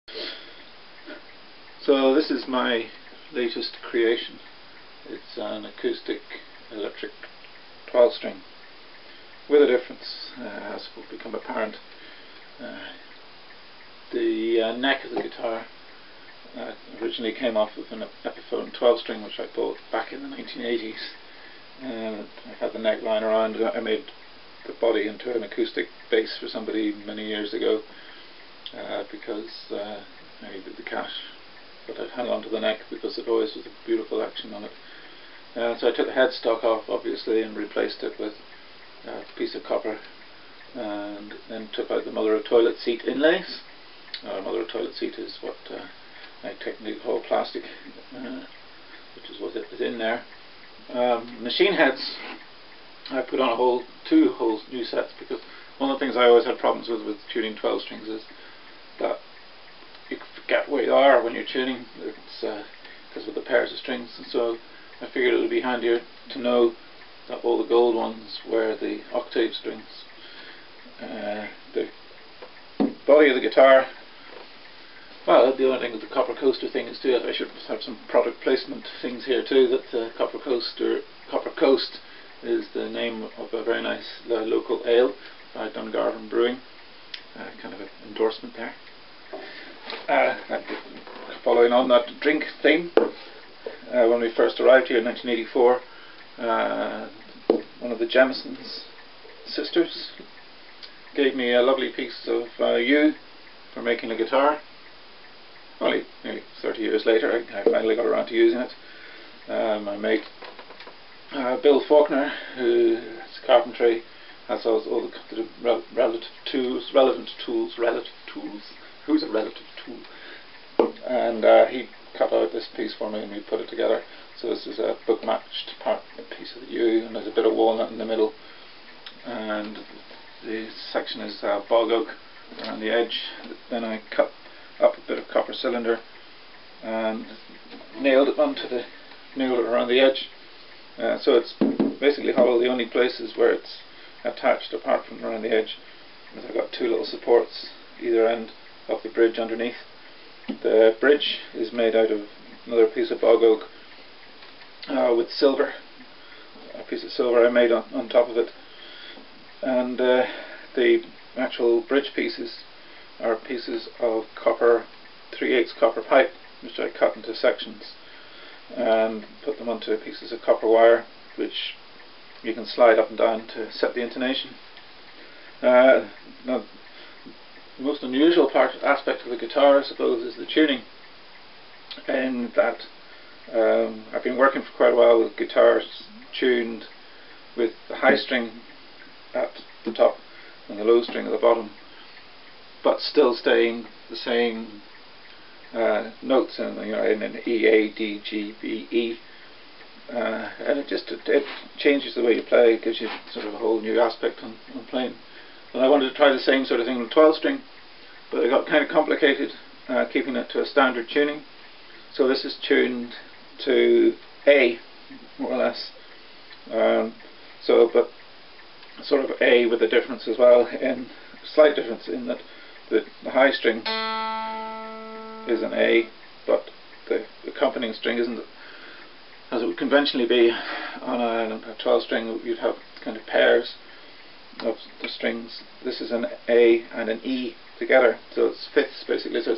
So this is my latest creation. It's an acoustic electric 12 string with a difference, as will become apparent. The neck of the guitar originally came off of an Epiphone 12 string which I bought back in the 1980s. I had the neck lying around. I made the body into an acoustic bass for somebody many years ago because I needed the cash, but I'd hung on to the neck because it always was a beautiful action on it. So I took the headstock off, obviously, and replaced it with a piece of copper, and then took out the mother of toilet seat inlays. Mother of toilet seat is what I technically call plastic, which is what is in there. Machine heads, I put on two whole new sets, because one of the things I always had problems with tuning 12 strings is that you forget where you are when you're tuning. It's because of the pairs of strings, and so I figured it would be handier to know that all the gold ones were the octave strings. The body of the guitar, well, the only thing with the copper coaster thing is I should have some product placement things here too, that Copper Coast is the name of a very nice local ale by Dungarvan Brewing, kind of an endorsement there. Following on that drink theme, when we first arrived here in 1984, one of the Jamesons sisters gave me a lovely piece of yew for making a guitar. Only nearly 30 years later I finally got around to using it. I made Bill Faulkner, whose carpentry has all the relevant tools, who's a relative tool, and he cut out this piece for me and we put it together. So this is a book matched piece of the yew, and there's a bit of walnut in the middle, and the section is bog oak around the edge. Then I cut up a bit of copper cylinder and nailed it around the edge. So it's basically hollow. The only places where it's attached apart from around the edge is I've got two little supports either end of the bridge underneath. The bridge is made out of another piece of bog oak with silver, a piece of silver I made on top of it, and the actual bridge pieces are pieces of copper, 3/8 copper pipe, which I cut into sections and put them onto pieces of copper wire, which you can slide up and down to set the intonation. Now, the most unusual aspect of the guitar, I suppose, is the tuning, in that I've been working for quite a while with guitars tuned with the high string at the top and the low string at the bottom, but still staying the same notes in an E, A, D, G, B, E, and it changes the way you play. It gives you sort of a whole new aspect on playing. And I wanted to try the same sort of thing with 12 string, but it got kind of complicated keeping it to a standard tuning. So this is tuned to A, more or less. But sort of A with a difference as well, in slight difference in that the high string is an A, but the accompanying string isn't, as it would conventionally be on a 12 string. You'd have kind of pairs of the strings. This is an A and an E together, so it's fifths basically. So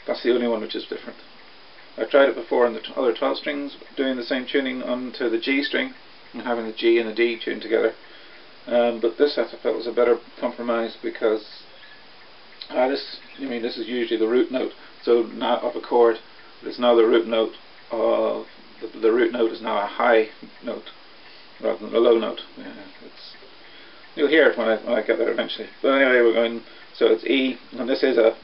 that's the only one which is different. I've tried it before on the other 12 strings, doing the same tuning onto the G string and having the G and the D tuned together. But this I felt was a better compromise, because this is usually the root note, so not of a chord, but it's now the root note of the root note is now a high note rather than a low note. You'll hear it when I get there eventually. But anyway, we're going. So it's E, and this is a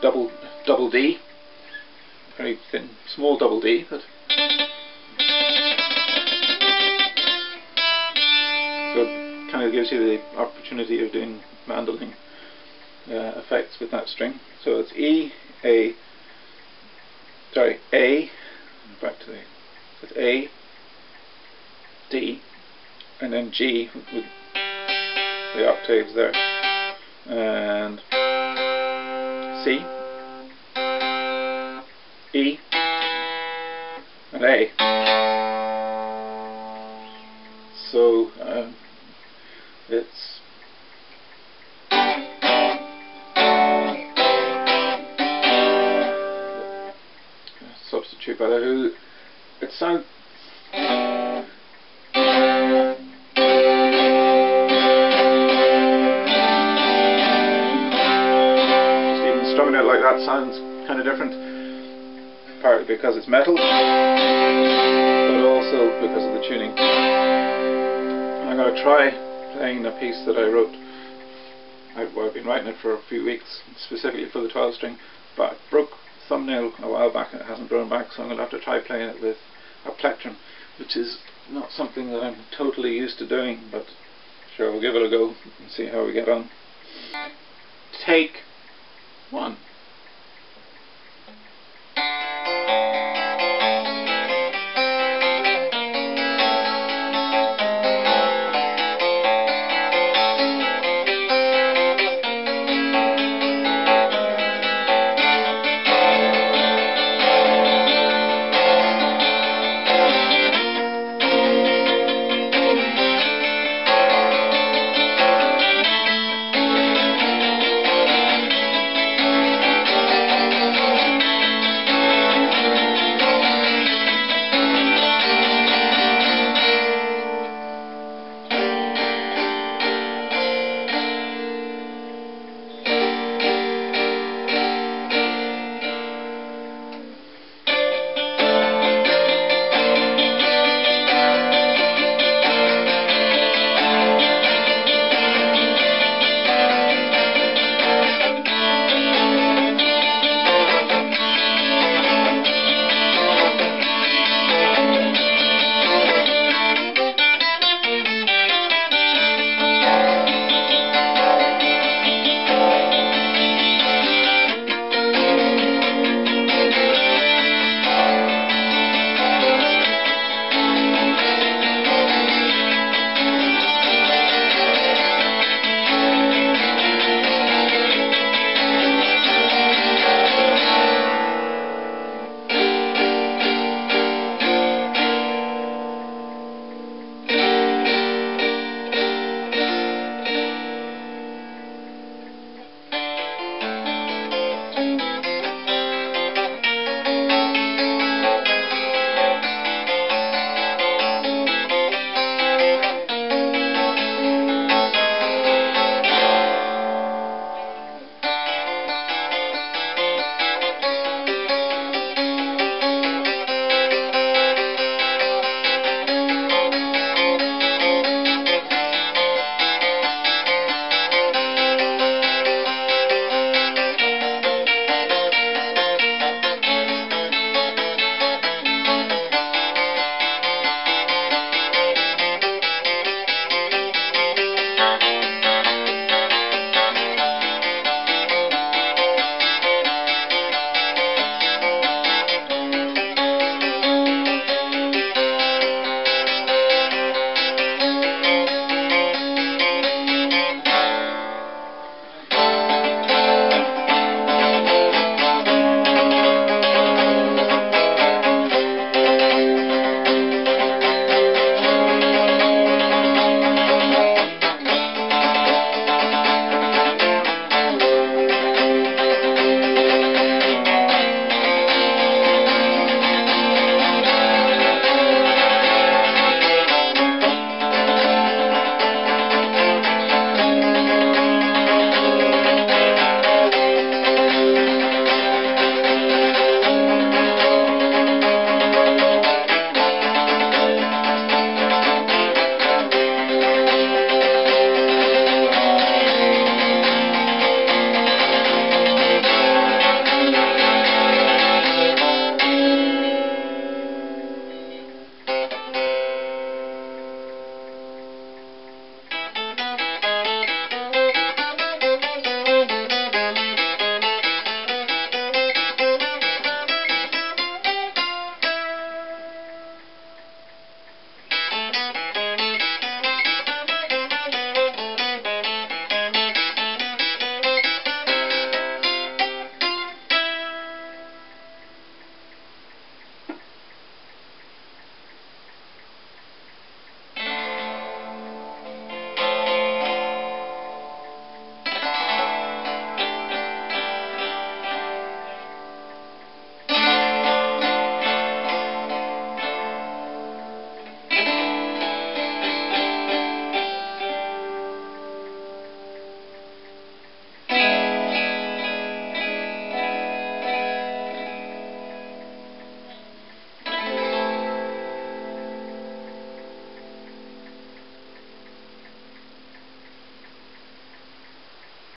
double D, very thin, small double D, but so it kind of gives you the opportunity of doing mandolin effects with that string. So it's E, A, back to the, it's A, D, and then G with the octaves there, and C, E, and A. So it's substitute by that. It sounds strumming it like that sounds kind of different, partly because it's metal, but also because of the tuning. I'm going to try playing a piece that I wrote. I've been writing it for a few weeks, specifically for the 12 string, but I broke the thumbnail a while back and it hasn't grown back, so I'm going to have to try playing it with a plectrum, which is not something that I'm totally used to doing, but sure, we'll give it a go and see how we get on. Take 1.